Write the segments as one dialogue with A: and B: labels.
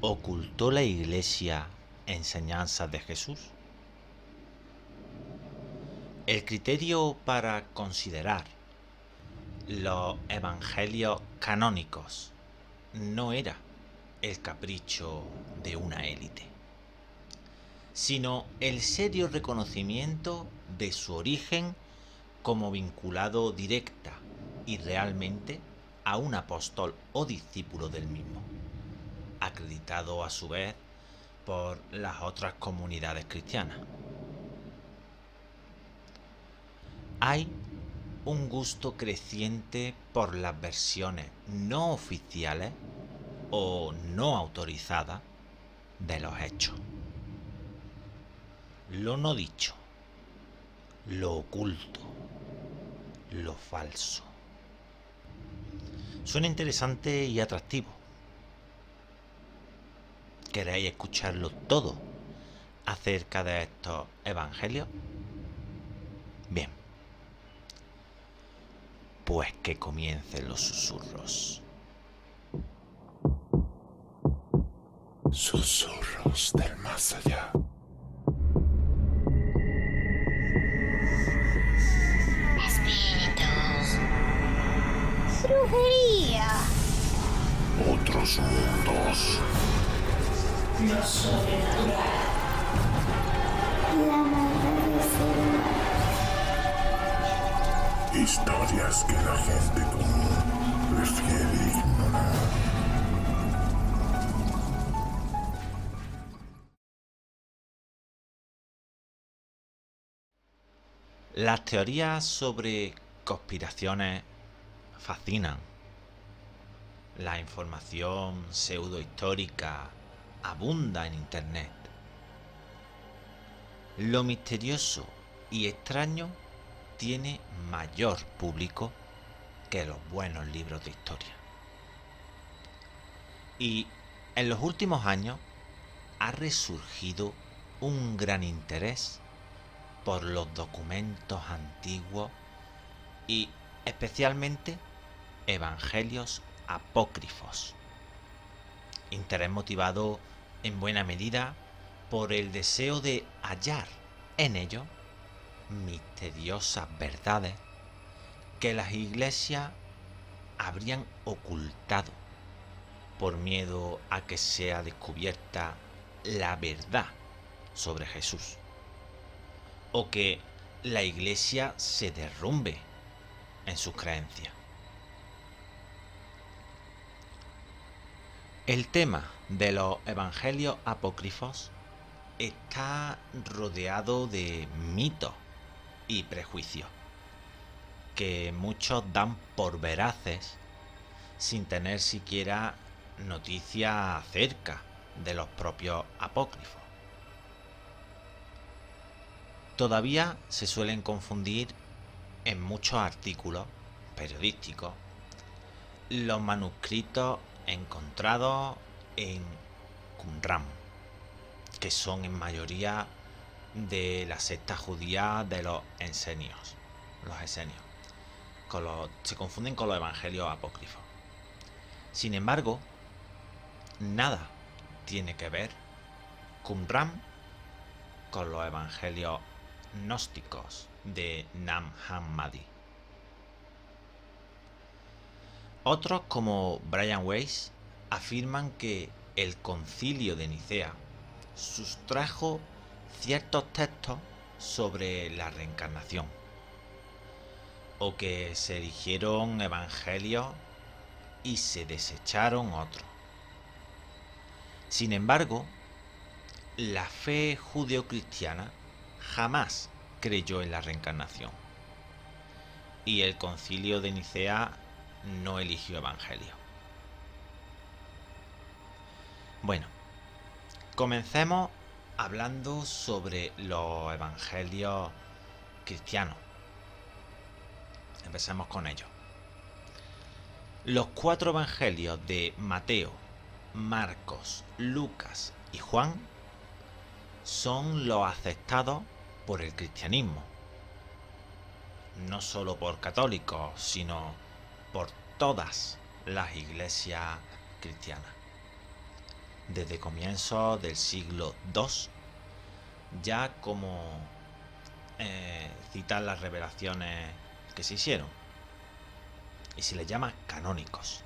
A: ¿Ocultó la Iglesia enseñanzas de Jesús? El criterio para considerar los evangelios canónicos no era el capricho de una élite, sino el serio reconocimiento de su origen como vinculado directa y realmente a un apóstol o discípulo del mismo, acreditado a su vez por las otras comunidades cristianas. Hay un gusto creciente por las versiones no oficiales o no autorizadas de los hechos. Lo no dicho, lo oculto, lo falso. Suena interesante y atractivo. ¿Queréis escucharlo todo acerca de estos evangelios? Bien, pues que comiencen los susurros.
B: Susurros del más allá.
C: Espíritus. Brujería.
B: Otros mundos.
C: Lo sobrenatural. La maldad del ser humano.
B: Historias que la gente común prefiere ignorar.
A: Las teorías sobre conspiraciones fascinan. La información pseudohistórica abunda en Internet. Lo misterioso y extraño tiene mayor público que los buenos libros de historia. Y en los últimos años ha resurgido un gran interés por los documentos antiguos y especialmente evangelios apócrifos. Interés motivado en buena medida por el deseo de hallar en ellos misteriosas verdades que las iglesias habrían ocultado por miedo a que sea descubierta la verdad sobre Jesús, o que la iglesia se derrumbe en sus creencias. El tema de los evangelios apócrifos está rodeado de mitos y prejuicios que muchos dan por veraces sin tener siquiera noticia acerca de los propios apócrifos. Todavía se suelen confundir en muchos artículos periodísticos los manuscritos encontrados en Qumran, que son en mayoría de la secta judía de los esenios. Se confunden con los evangelios apócrifos. Sin embargo, nada tiene que ver Qumran con los evangelios gnósticos de Nag Hammadi. Otros, como Brian Weiss, afirman que el Concilio de Nicea sustrajo ciertos textos sobre la reencarnación, o que se erigieron evangelios y se desecharon otros. Sin embargo, la fe judeocristiana jamás creyó en la reencarnación, y el Concilio de Nicea no eligió evangelio. Bueno, comencemos hablando sobre los evangelios cristianos. Empecemos con ellos. Los 4 evangelios de Mateo, Marcos, Lucas y Juan son los aceptados por el cristianismo, no solo por católicos, sino por todas las iglesias cristianas. desde comienzos del siglo II, ya como citar las revelaciones que se hicieron, y se les llama canónicos.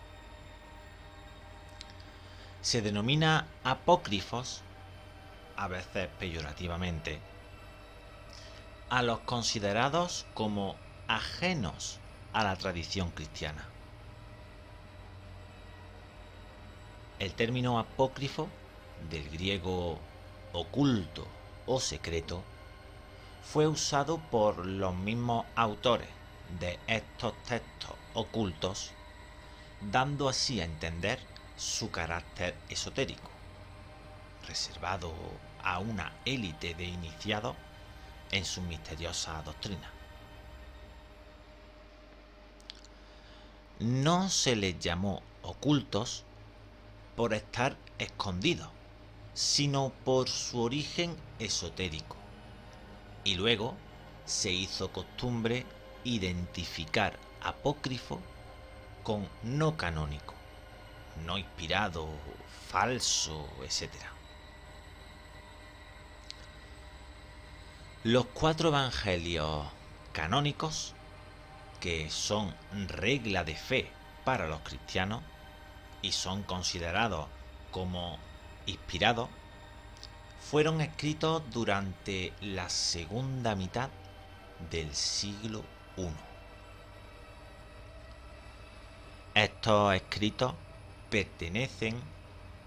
A: Se denomina apócrifos, a veces peyorativamente, a los considerados como ajenos a la tradición cristiana. El término apócrifo, del griego oculto o secreto, fue usado por los mismos autores de estos textos ocultos, dando así a entender su carácter esotérico, reservado a una élite de iniciados en su misteriosa doctrina. No se les llamó ocultos por estar escondidos, sino por su origen esotérico. Y luego se hizo costumbre identificar apócrifo con no canónico, no inspirado, falso, etc. Los 4 evangelios canónicos, que son regla de fe para los cristianos y son considerados como inspirados, fueron escritos durante la segunda mitad del siglo I. Estos escritos pertenecen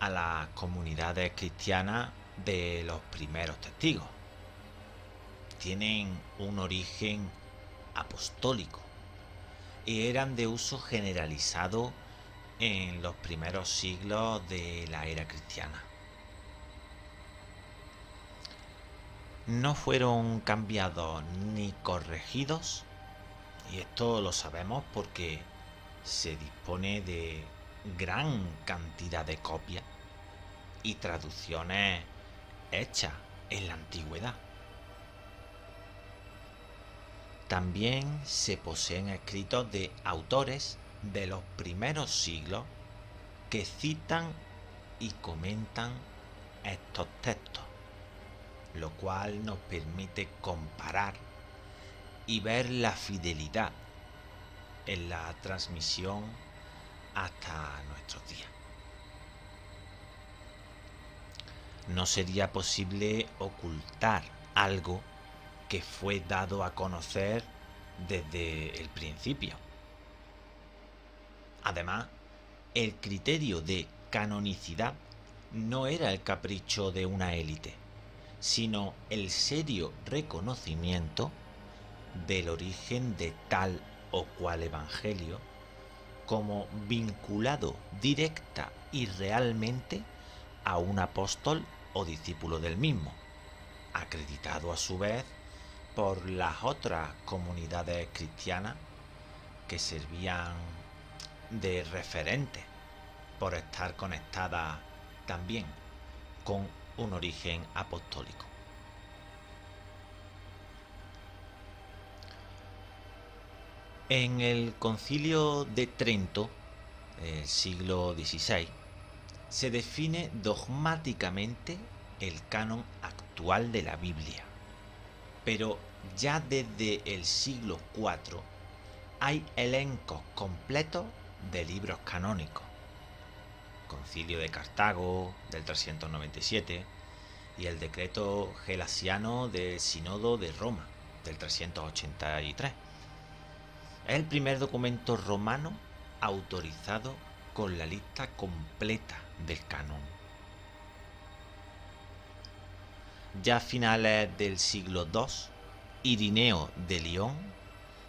A: a las comunidades cristianas de los primeros testigos. Tienen un origen apostólico y eran de uso generalizado en los primeros siglos de la era cristiana. No fueron cambiados ni corregidos, y esto lo sabemos porque se dispone de gran cantidad de copias y traducciones hechas en la antigüedad. También se poseen escritos de autores de los primeros siglos que citan y comentan estos textos, lo cual nos permite comparar y ver la fidelidad en la transmisión hasta nuestros días. No sería posible ocultar algo que fue dado a conocer desde el principio. Además, el criterio de canonicidad no era el capricho de una élite, sino el serio reconocimiento del origen de tal o cual evangelio como vinculado directa y realmente a un apóstol o discípulo del mismo, acreditado a su vez por las otras comunidades cristianas que servían de referente por estar conectadas también con un origen apostólico. En el Concilio de Trento, siglo XVI, se define dogmáticamente el canon actual de la Biblia, pero ya desde el siglo IV hay elencos completos de libros canónicos. Concilio de Cartago del 397 y el decreto gelasiano del Sínodo de Roma del 383. Es el primer documento romano autorizado con la lista completa del canon. Ya a finales del siglo II, Irineo de Lyon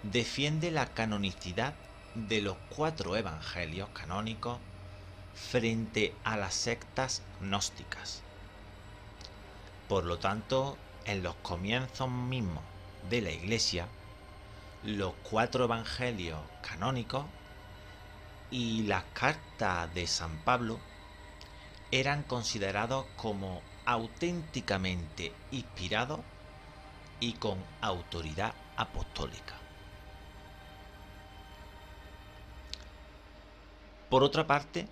A: defiende la canonicidad de los 4 evangelios canónicos frente a las sectas gnósticas. Por lo tanto, en los comienzos mismos de la Iglesia, los 4 evangelios canónicos y las cartas de San Pablo eran considerados como auténticamente inspirados y con autoridad apostólica. Por otra parte,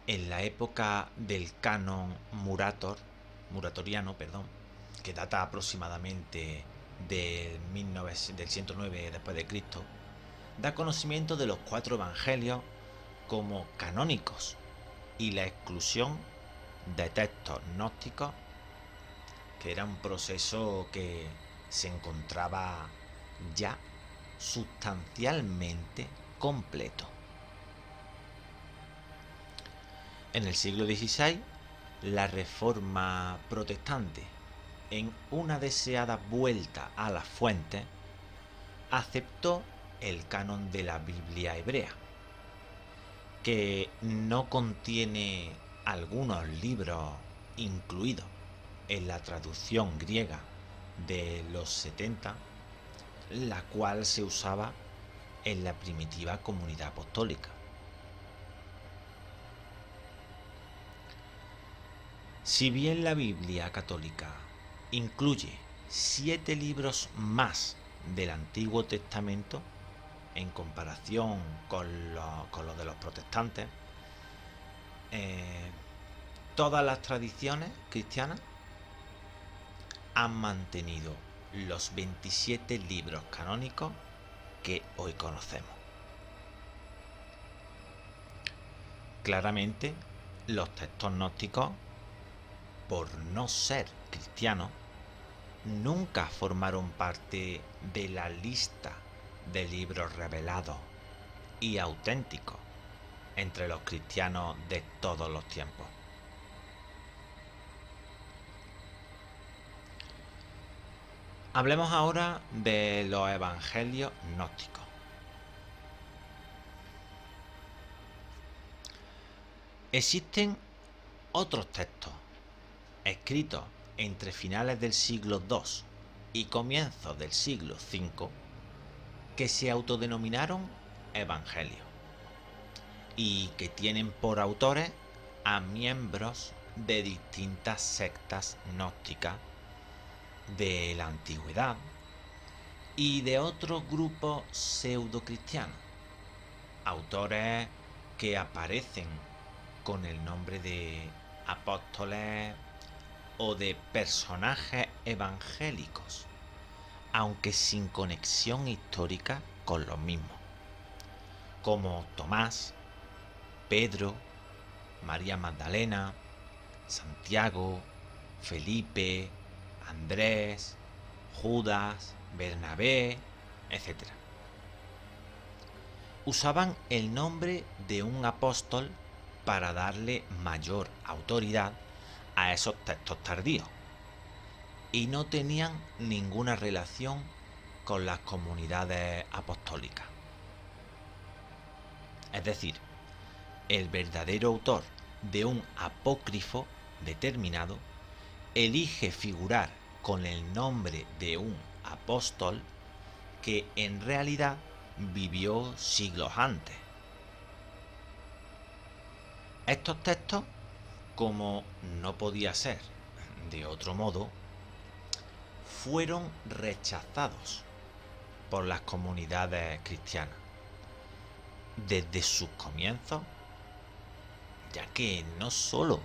A: en la época del canon muratoriano, que data aproximadamente del 109 después de Cristo, da conocimiento de los 4 evangelios como canónicos y la exclusión de textos gnósticos, que era un proceso que se encontraba ya sustancialmente completo. En el siglo XVI, la Reforma protestante, en una deseada vuelta a las fuentes, aceptó el canon de la Biblia hebrea, que no contiene algunos libros incluidos en la traducción griega de los 70, la cual se usaba en la primitiva comunidad apostólica. Si bien la Biblia católica incluye 7 libros más del Antiguo Testamento en comparación con los de los protestantes, todas las tradiciones cristianas han mantenido los 27 libros canónicos que hoy conocemos. Claramente, los textos gnósticos, por no ser cristianos, nunca formaron parte de la lista de libros revelados y auténticos entre los cristianos de todos los tiempos. Hablemos ahora de los evangelios gnósticos. Existen otros textos escritos entre finales del siglo II y comienzos del siglo V que se autodenominaron evangelios y que tienen por autores a miembros de distintas sectas gnósticas de la antigüedad y de otros grupos pseudocristianos, autores que aparecen con el nombre de apóstoles o de personajes evangélicos, aunque sin conexión histórica con los mismos, como Tomás, Pedro, María Magdalena, Santiago, Felipe, Andrés, Judas, Bernabé, etc. Usaban el nombre de un apóstol para darle mayor autoridad a esos textos tardíos y no tenían ninguna relación con las comunidades apostólicas. Es decir, el verdadero autor de un apócrifo determinado elige figurar con el nombre de un apóstol que en realidad vivió siglos antes. Estos textos, como no podía ser de otro modo, fueron rechazados por las comunidades cristianas desde sus comienzos, ya que no sólo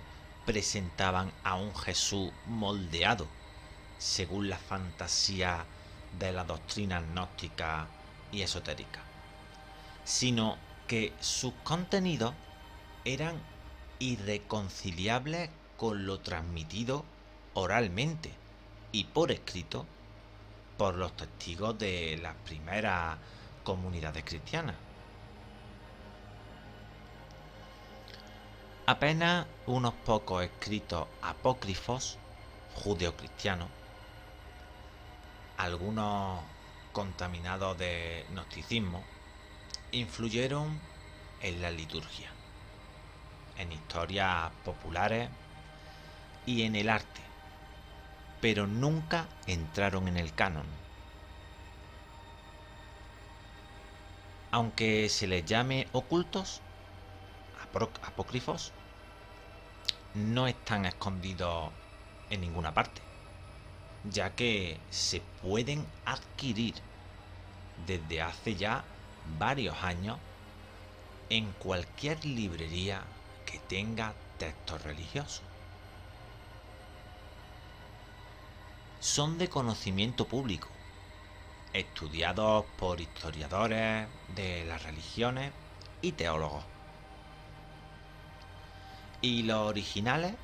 A: presentaban a un Jesús moldeado según la fantasía de la doctrina gnóstica y esotérica, sino que sus contenidos eran irreconciliables con lo transmitido oralmente y por escrito por los testigos de las primeras comunidades cristianas. Apenas unos pocos escritos apócrifos judeocristianos, algunos contaminados de gnosticismo, influyeron en la liturgia, en historias populares y en el arte, pero nunca entraron en el canon. Aunque se les llame ocultos, apócrifos, no están escondidos en ninguna parte, ya que se pueden adquirir desde hace ya varios años en cualquier librería que tenga textos religiosos. Son de conocimiento público, estudiados por historiadores de las religiones y teólogos. Y los originales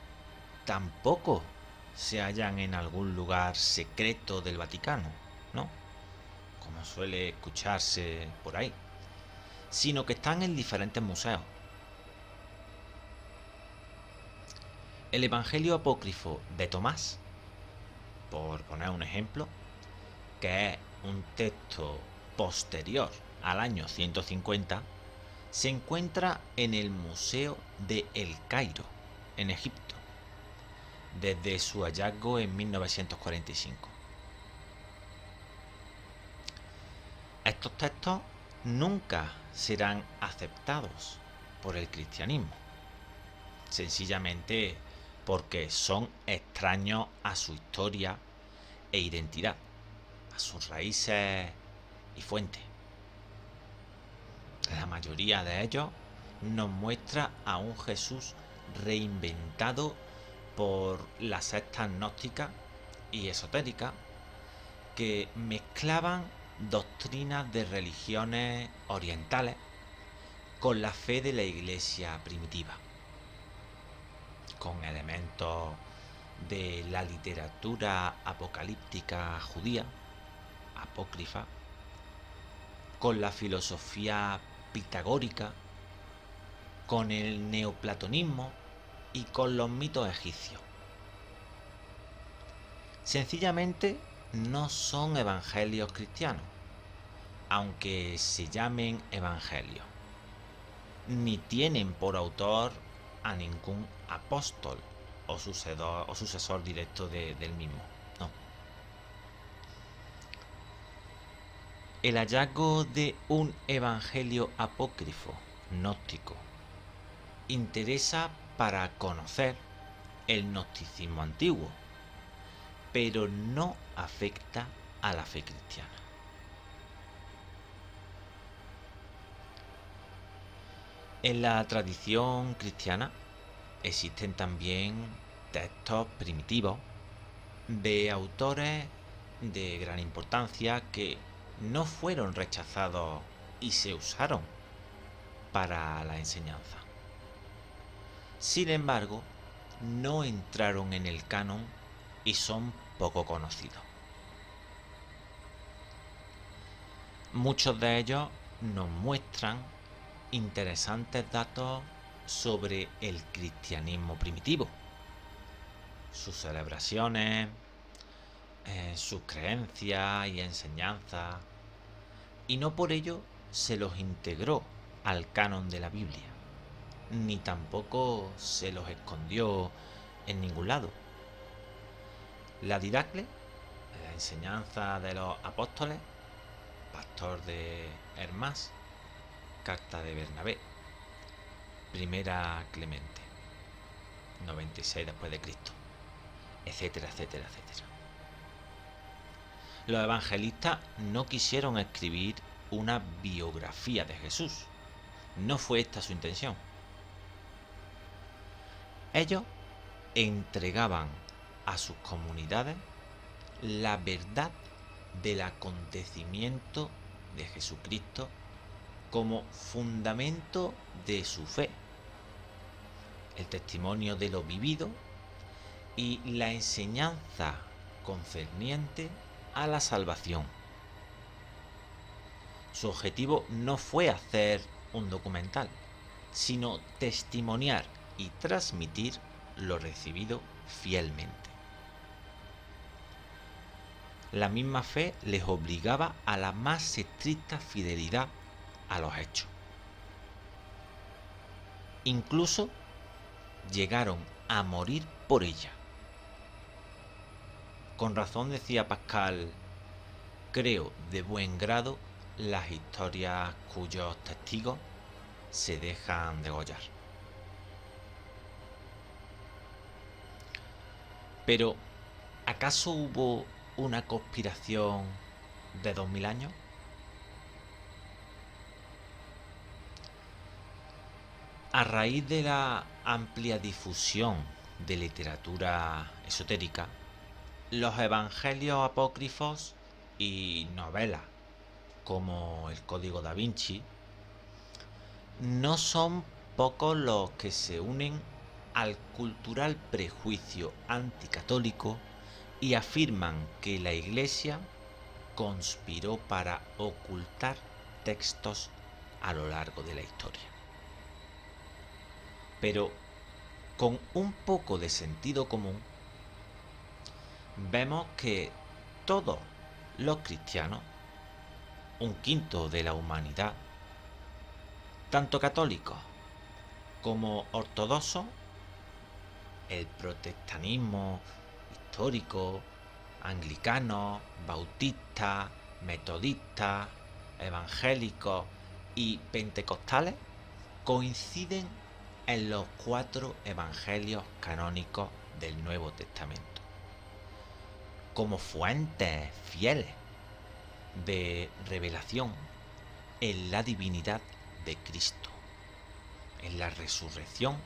A: tampoco se hallan en algún lugar secreto del Vaticano, ¿no? Como suele escucharse por ahí, sino que están en diferentes museos. El Evangelio apócrifo de Tomás, por poner un ejemplo, que es un texto posterior al año 150, se encuentra en el Museo de El Cairo, en Egipto, desde su hallazgo en 1945. Estos textos nunca serán aceptados por el cristianismo, sencillamente porque son extraños a su historia e identidad, a sus raíces y fuentes. La mayoría de ellos nos muestra a un Jesús reinventado por las sectas gnósticas y esotéricas que mezclaban doctrinas de religiones orientales con la fe de la iglesia primitiva, con elementos de la literatura apocalíptica judía, apócrifa, con la filosofía pitagórica, con el neoplatonismo y con los mitos egipcios. Sencillamente no son evangelios cristianos, aunque se llamen evangelios, ni tienen por autor a ningún apóstol o sucesor directo del mismo. No. El hallazgo de un evangelio apócrifo gnóstico interesa para conocer el gnosticismo antiguo, pero no afecta a la fe cristiana. En la tradición cristiana existen también textos primitivos de autores de gran importancia que no fueron rechazados y se usaron para la enseñanza. Sin embargo, no entraron en el canon y son poco conocidos. Muchos de ellos nos muestran interesantes datos sobre el cristianismo primitivo, sus celebraciones, sus creencias y enseñanzas, y no por ello se los integró al canon de la Biblia, ni tampoco se los escondió en ningún lado. La Didacle, la enseñanza de los apóstoles, Pastor de Hermas, Carta de Bernabé, Primera Clemente, 96 después de Cristo, etcétera, etcétera, etcétera. Los evangelistas no quisieron escribir una biografía de Jesús. No fue esta su intención. Ellos entregaban a sus comunidades la verdad del acontecimiento de Jesucristo como fundamento de su fe, el testimonio de lo vivido y la enseñanza concerniente a la salvación. Su objetivo no fue hacer un documental, sino testimoniar y transmitir lo recibido fielmente. La misma fe les obligaba a la más estricta fidelidad a los hechos. Incluso llegaron a morir por ella. Con razón decía Pascal: creo de buen grado las historias cuyos testigos se dejan degollar. Pero, ¿acaso hubo una conspiración de 2000 años? A raíz de la amplia difusión de literatura esotérica, los evangelios apócrifos y novelas como El Código Da Vinci no son pocos los que se unen al cultural prejuicio anticatólico y afirman que la Iglesia conspiró para ocultar textos a lo largo de la historia. Pero con un poco de sentido común, vemos que todos los cristianos, un quinto de la humanidad, tanto católicos como ortodoxos, el protestantismo histórico, anglicanos, bautistas, metodistas, evangélicos y pentecostales, coinciden en los 4 evangelios canónicos del Nuevo Testamento como fuentes fieles de revelación en la divinidad de Cristo, en la resurrección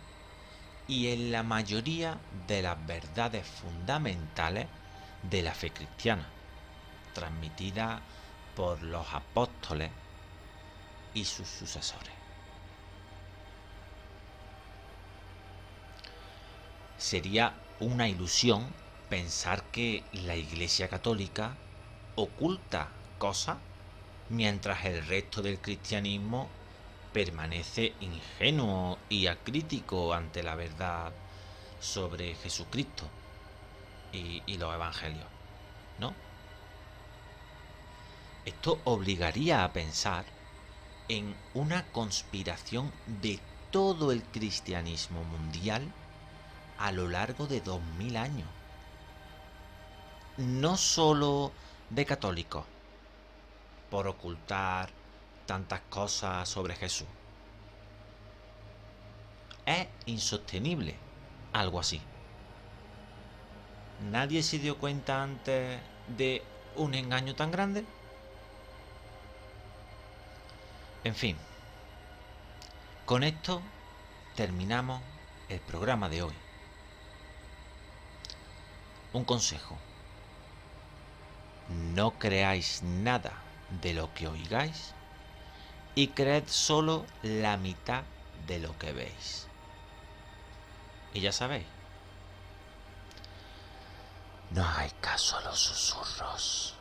A: y en la mayoría de las verdades fundamentales de la fe cristiana, transmitidas por los apóstoles y sus sucesores. Sería una ilusión pensar que la Iglesia Católica oculta cosas mientras el resto del cristianismo permanece ingenuo y acrítico ante la verdad sobre Jesucristo y los evangelios, ¿no? Esto obligaría a pensar en una conspiración de todo el cristianismo mundial a lo largo de 2000 años. No solo de católicos, por ocultar tantas cosas sobre Jesús. Es insostenible algo así. ¿Nadie se dio cuenta antes de un engaño tan grande? En fin, con esto terminamos el programa de hoy. Un consejo: no creáis nada de lo que oigáis y creed solo la mitad de lo que veis. Y ya sabéis, no hagáis caso a los susurros.